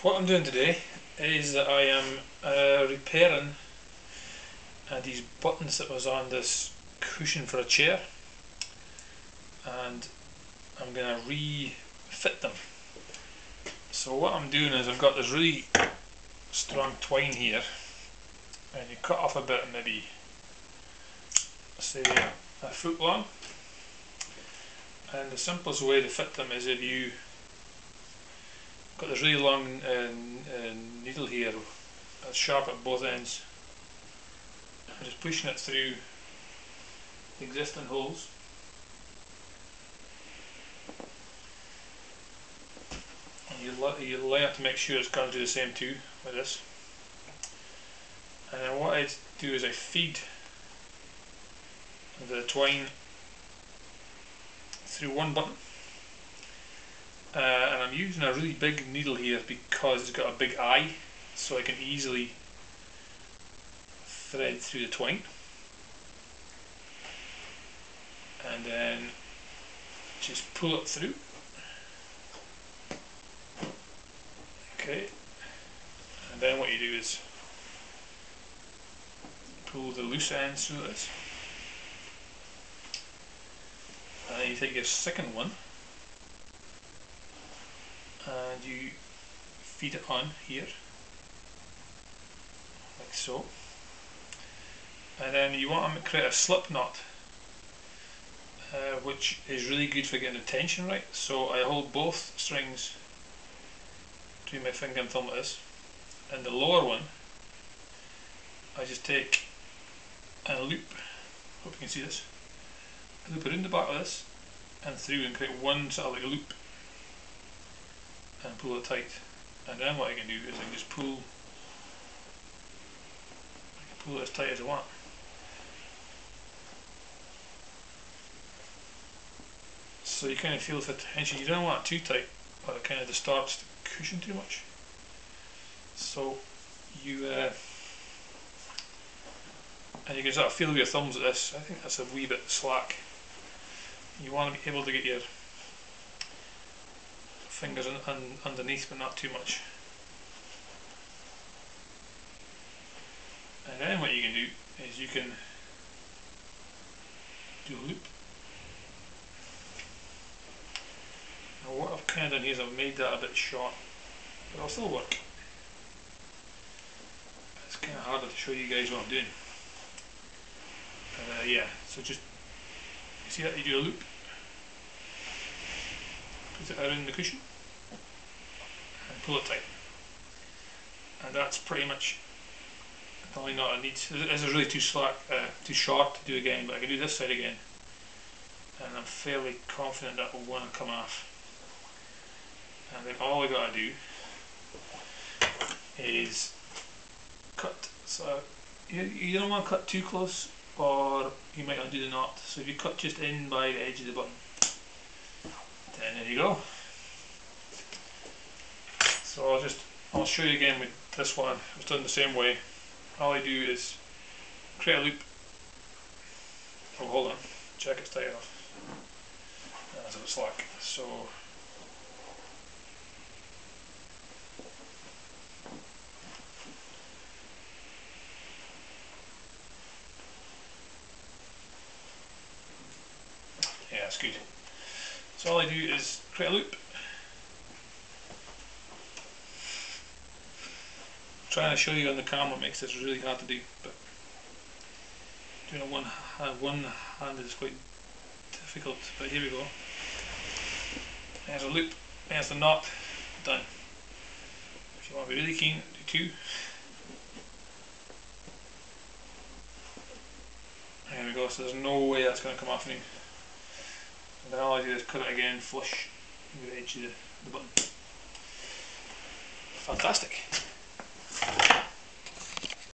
what I'm doing today is that I am repairing these buttons that was on this cushion for a chair, and I'm going to refit them. So what I'm doing is I've got this really strong twine here, and you cut off a bit, maybe say a foot long, and the simplest way to fit them is if you got this really long needle here that's sharp at both ends. I'm just pushing it through the existing holes, and you line up to make sure it's going to do the same too, like this. And then what I do is I feed the twine through one button, and I'm using a really big needle here because it's got a big eye, so I can easily thread through the twine, and then just pull it through. Okay, and then what you do is pull the loose ends through this, and then you take your second one and you feed it on here, like so. And then you want to create a slip knot, which is really good for getting the tension right. So I hold both strings between my finger and thumb like this, and the lower one I just take and loop, hope you can see this, loop around the back of this and through, and create one sort of like loop and pull it tight. And then what I can do is I can just pull it as tight as I want. So you kind of feel the tension. You don't want it too tight, but it kind of distorts the cushion too much. So you and you can sort of feel with your thumbs at this. I think that's a wee bit slack. You want to be able to get your fingers underneath, but not too much. And then what you can do is you can do a loop. Now what I've kind of done here is I've made that a bit short, but it'll still work. It's kind of harder to show you guys what I'm doing. Yeah, so just, you see that, you do a loop, put it around the cushion and pull it tight, and that's pretty much the only knot I need. This is really too short to do again, but I can do this side again, and I'm fairly confident that will want to come off. And then all I got to do is cut. So you don't want to cut too close, or you might undo the knot. So if you cut just in by the edge of the button, then there you go. So I'll show you again with this one. It's done the same way. All I do is create a loop. Oh, hold on, check it's tight enough. That's a bit slack. So yeah, that's good. So all I do is create a loop. I'm trying to show you on the camera makes this really hard to do, but doing it one hand is quite difficult. But here we go. There's a loop, there's the knot, done. If you want to be really keen, do two. There we go, so there's no way that's going to come off now. And then all I do is cut it again flush with the edge of the button. Fantastic.